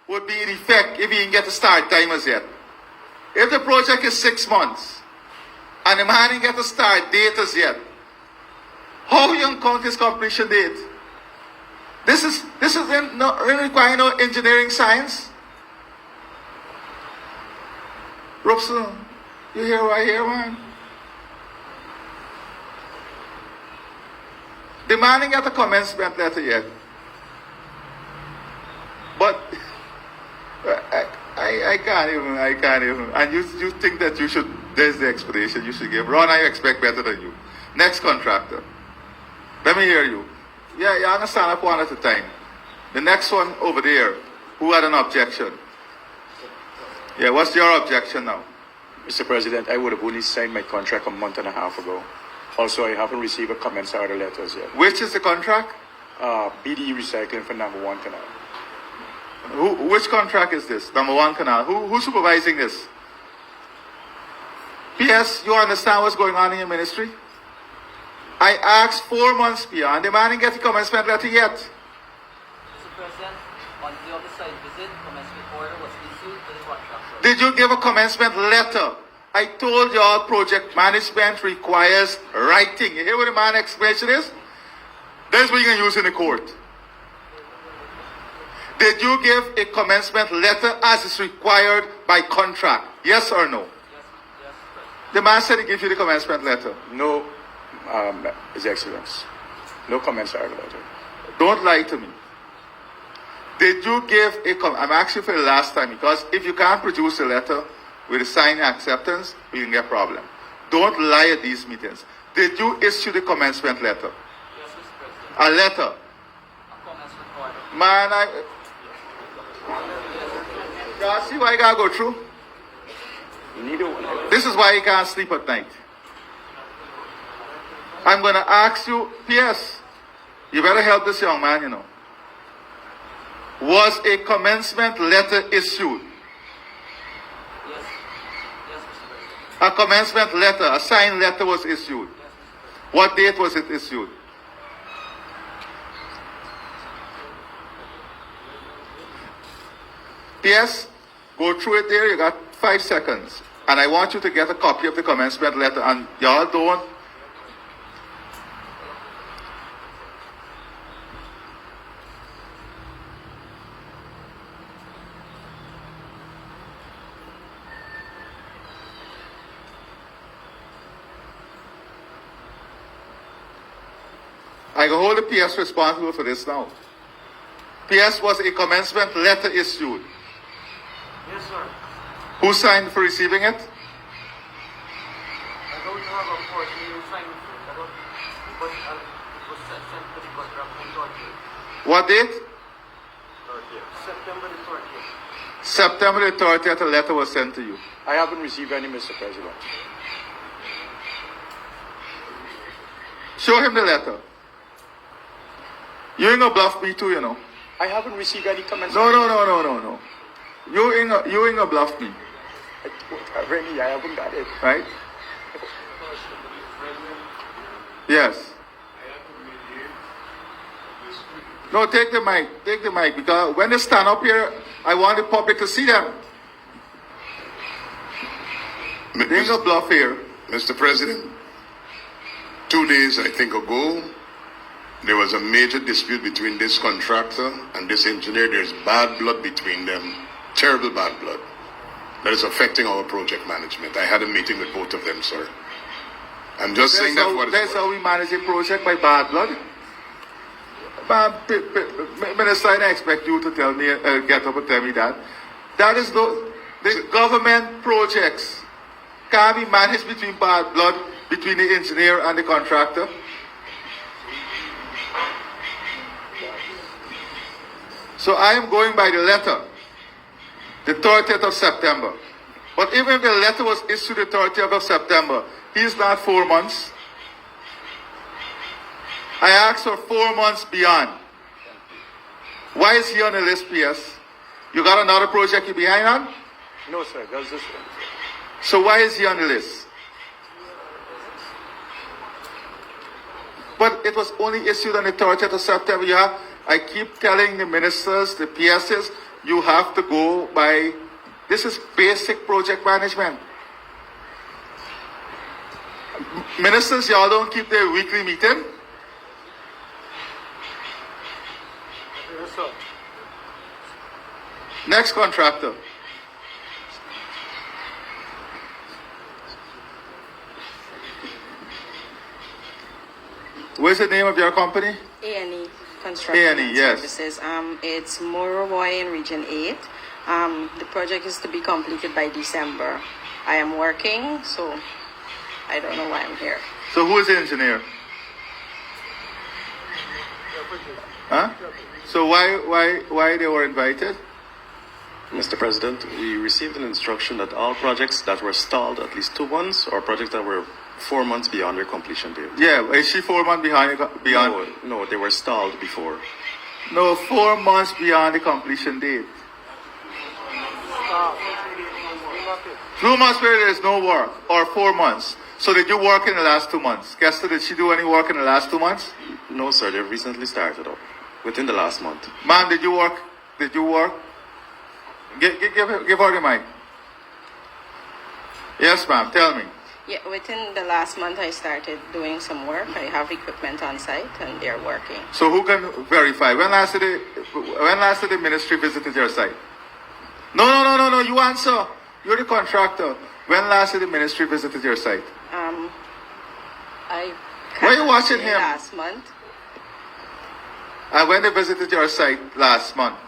would be in effect if he didn't get the start time as yet. If the project is 6 months and the man didn't get the start date as yet, how you can count his completion date? This is requiring no engineering science. Robson, you hear what I hear, man? The man didn't get a commencement letter yet. But I can't even. And you think that you should, there's the explanation you should give. Ron, I expect better than you. Next contractor. Let me hear you. Yeah, you understand up one at a time. The next one over there, who had an objection? Yeah, what's your objection now? Mr. President, I would have only signed my contract a month and a half ago. Also, I haven't received a commence order letters yet. Which is the contract? BD Recycling for number 1 canal. Which contract is this? Number 1 canal. Who's supervising this? P.S. You understand what's going on in your ministry? I asked 4 months beyond. The man didn't get the commencement letter yet. Mr. President, on the other side visit, commencement order was issued to the contractor. Did you give a commencement letter? I told you all project management requires writing. You hear what the man's explanation is? That's what you can use in the court. Did you give a commencement letter as is required by contract? Yes or no? Yes, President. The man said he gave you the commencement letter. No, His Excellence. No commence order letter. Don't lie to me. Did you give I'm asking for the last time, because if you can't produce a letter with a signed acceptance, we can get a problem. Don't lie at these meetings. Did you issue the commencement letter? Yes, Mr. President. A letter? A commencement order. Man, you see why I gotta go through? Neither one. This is why you can't sleep at night. I'm gonna ask you, P.S. You better help this young man, you know. Was a commencement letter issued? Yes. Yes, Mr. President. A commencement letter, a signed letter was issued. Yes, Mr. President. What date was it issued? P.S. Go through it there, you got 5 seconds. And I want you to get a copy of the commencement letter, and y'all don't. I can hold the PS responsible for this now. PS was a commencement letter issued. Yes, sir. Who signed for receiving it? I don't have a course. You signed it. But it was sent to the contractor on 30th. What date? 30th. September the 30th. September the 30th, a letter was sent to you. I haven't received any, Mr. President. Show him the letter. You ain't gonna bluff me too, you know. I haven't received any comments. No. You ain't gonna bluff me, I don't have any. I haven't got it. right? Yes. No, take the mic, because when they stand up here, I want the public to see them. They ain't gonna bluff here. Mr. President, 2 days, I think, ago, there was a major dispute between this contractor and this engineer. There's bad blood between them, terrible bad blood, that is affecting our project management. I had a meeting with both of them, sir. I'm just saying that what That's how we manage a project, by bad blood. Minister, I don't expect you to tell me, get up and tell me that. That is the government projects can't be managed between bad blood, between the engineer and the contractor. So I am going by the letter, the 30th of September. But even if the letter was issued the 30th of September, he is not 4 months. I asked for 4 months beyond. Why is he on the list, PS? You got another project you're behind on? No, sir. That's this one. So why is he on the list? But it was only issued on the 30th of September. I keep telling the ministers, the PSs, you have to go by, this is basic project management. Ministers, y'all don't keep their weekly meeting? Yes, sir. Next contractor. What's the name of your company? A&E Construction A&E, yes. Services. It's Morovoy in Region 8. The project is to be completed by December. I am working, so I don't know why I'm here. So who is the engineer? Huh? So why they were invited? Mr. President, we received an instruction that all projects that were stalled at least 2 months or projects that were 4 months beyond their completion date. Yeah, is she 4 months beyond? No, they were stalled before. No, 4 months beyond the completion date. Stop. 2 months where there is no work, or 4 months. So did you work in the last 2 months? Kester, did she do any work in the last 2 months? No, sir, they've recently started up within the last month. Ma'am, did you work? Did you work? Give her the mic. Yes, ma'am, tell me. Yeah, within the last month I started doing some work. I have equipment on site and they're working. So who can verify? When last did the ministry visited your site? No, you answer. You're the contractor. When last did the ministry visited your site? I Why are you watching say him? last month. And when they visited your site last month,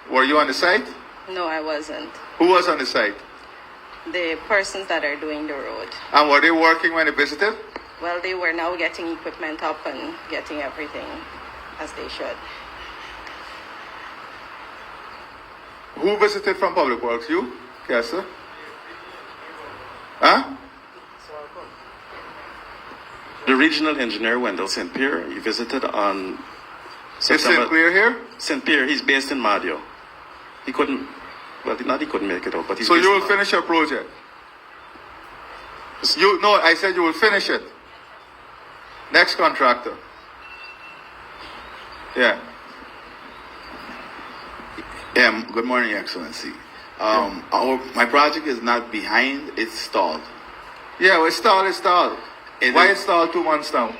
were you on the site? No, I wasn't. Who was on the site? The persons that are doing the road. And were they working when they visited? Well, they were now getting equipment up and getting everything as they should. Who visited from Public Works? You? Kester? Huh? The regional engineer, Wendell St. Pierre, he visited on Is St. Clair here? St. Pierre, he's based in Madio. He couldn't, well, not he couldn't make it out, but he's So based you in will Madio. finish your project? No, I said you will finish it. Next contractor. Yeah. Good morning, Excellency. My project is not behind, it's stalled. Yeah, well, it's stalled. Why is- it's stalled 2 months now?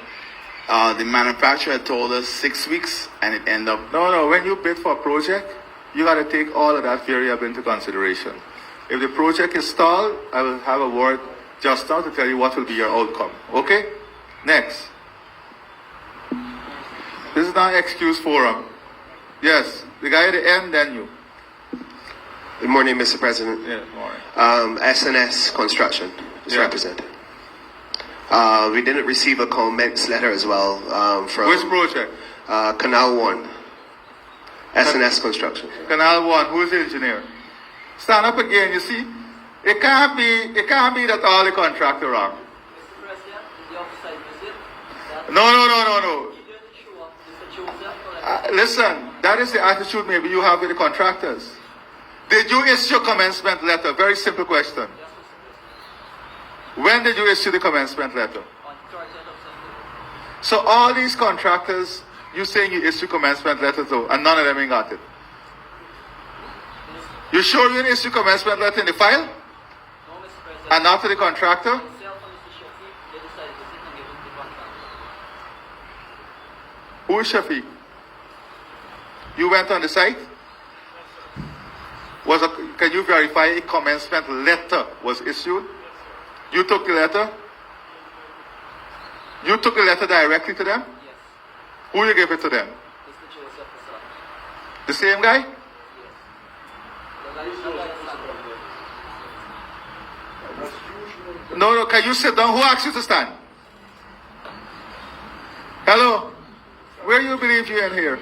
The manufacturer told us 6 weeks and it ended up, No, when you bid for a project, you got to take all of that variable into consideration. If the project is stalled, I will have a word just now to tell you what will be your outcome. Okay? Next. This is not excuse forum. Yes, the guy at the end, then you. Good morning, Mr. President. Yeah, all right. SNS Construction is Yeah. represented. We didn't receive a comments letter as well from Which project? Canal 1, SNS Construction. Canal 1, who is the engineer? Stand up again, you see? It can't be that all the contractor wrong. Mr. President, the offsite visit, that No. you didn't show up, Mr. Joseph, correct? Listen, that is the attitude maybe you have with the contractors. Did you issue a commencement letter? Very simple question. Yes, Mr. President. When did you issue the commencement letter? On 30th of September. So all these contractors, you saying you issue commencement letters though, and none of them ain't got it. You sure you didn't issue commencement letter in the file? No, Mr. President. And not to the contractor? Myself and Mr. Shafiq, they decided to sit and give it to the contractor. Who is Shafiq? You went on the site? Can you verify a commencement letter was issued? You took the letter? You took the letter directly to them? Yes. Who you gave it to them? Mr. Joseph, the son. The same guy? Yes. The guy is son. No, can you sit down? Who asked you to stand? Hello? Where you believe you in here?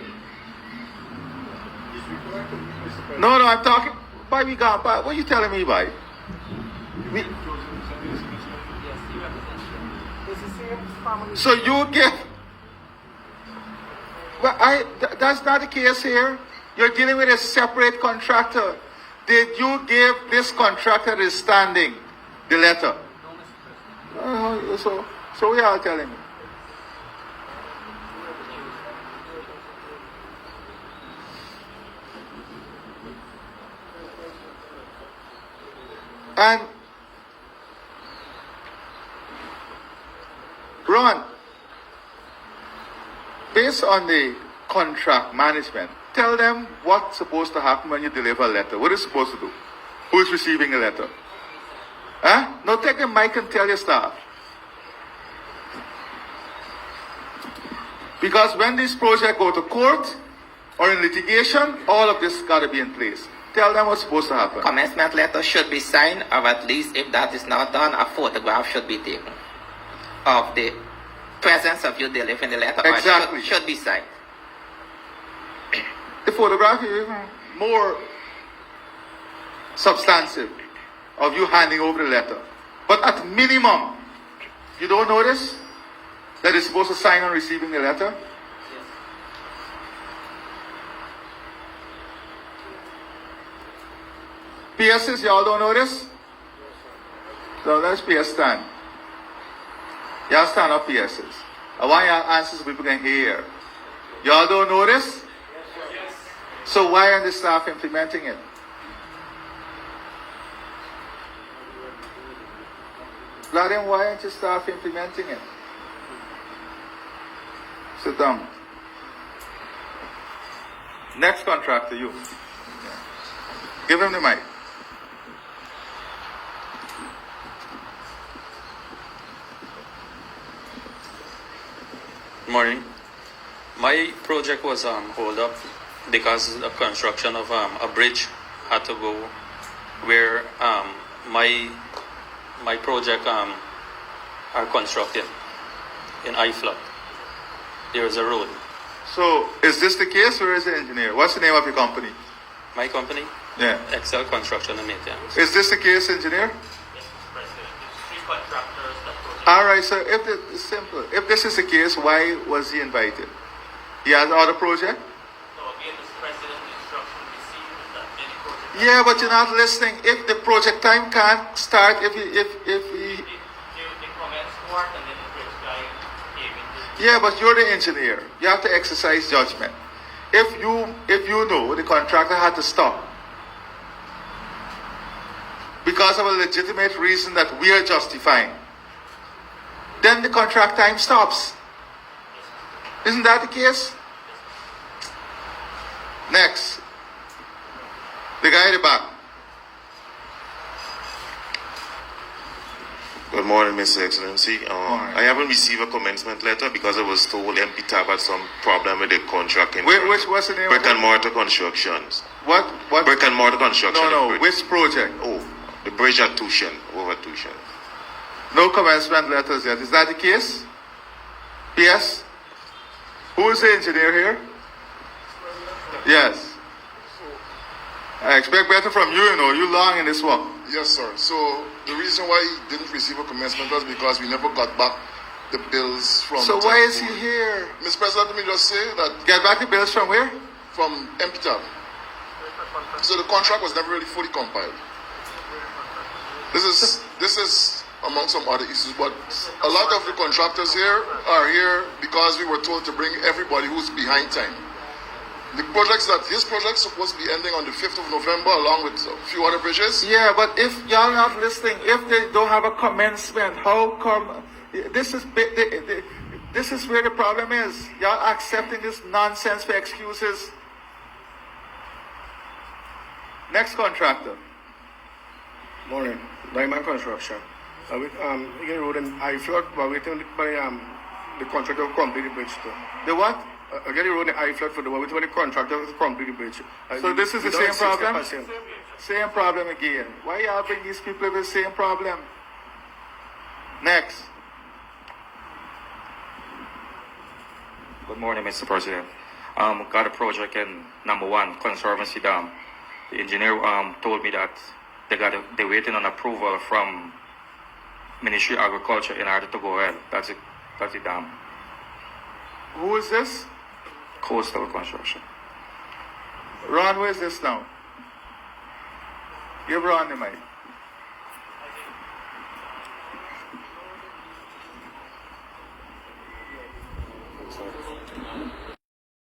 No, I'm talking. Why we got by? What are you telling me by? We, Yes, he represents them. It's the same family. so you give. But that's not the case here. You're dealing with a separate contractor. Did you give this contractor the standing, the letter? No, Mr. President. So we are telling me. And Ron, based on the contract management, tell them what's supposed to happen when you deliver a letter. What is supposed to do? Who is receiving a letter? Huh? No, take the mic and tell your staff. Because when this project go to court or in litigation, all of this got to be in place. Tell them what's supposed to happen. Commencement letter should be signed, or at least if that is not done, a photograph should be taken of the presence of you delivering the letter. Exactly. Or should be signed. The photograph is even more substantive of you handing over the letter. But at minimum, you don't notice that it's supposed to sign on receiving the letter? PSs, y'all don't notice? So let's PS stand. Y'all stand up PSs. I want y'all answers so people can hear. Y'all don't notice? So why aren't the staff implementing it? Vladimir, why aren't your staff implementing it? Sit down. Next contractor, you. Give him the mic. Morning. My project was hold up because the construction of a bridge had to go where my project are constructing in high flood. There is a road. So, is this the case or is the engineer? What's the name of your company? My company, Yeah. Excel Construction and Maintenance. Is this the case, engineer? Yes, Mr. President. There's 3 contractors that project. All right, so it's simple. If this is the case, why was he invited? He has other project? So again, Mr. President, the instruction received is that any project. Yeah, but you're not listening. If the project time can't start, if he They commence work and then the bridge guy came into. yeah, but you're the engineer. You have to exercise judgment. If you know the contractor had to stop because of a legitimate reason that we are justifying, then the contract time stops. Isn't that the case? Next. The guy in the back. Good morning, Mr. Excellency. I haven't received a commencement letter because I was told MPTAB had some problem with the contract. What's the name Brick of and it? Mortar Constructions. What? Brick and Mortar Construction. No, which project? Oh, the bridge at Tushan, over Tushan. No commencement letters yet. Is that the case? Yes? Who is the engineer here? Yes. I expect better from you, you long in this work. Yes, sir. So the reason why he didn't receive a commencement was because we never got back the bills from. So why is he here? Mr. President, let me just say that Get back the bills from where? from MPTAB. So the contract was never really fully compiled. This is among some other issues, but a lot of the contractors here are here because we were told to bring everybody who's behind time. His project's supposed to be ending on the 5th of November along with a few other bridges. Yeah, but if y'all not listening, if they don't have a commencement, how come? This is where the problem is. Y'all accepting this nonsense for excuses. Next contractor. Morning, Diamond Construction. Again, road in high flood, but waiting by the contractor to complete the bridge too. The what? Again, the road in high flood for the waiting by the contractor to complete the bridge. So this is the Without same problem? 60%. Same problem again. Why y'all bring these people with the same problem? Next. Good morning, Mr. President. Got a project in number 1, Conservancy Dam. The engineer told me that they're waiting on approval from Ministry of Agriculture in order to go ahead. That's the dam. Who is this? Coastal Construction. Ron, where is this now? Give Ron the mic.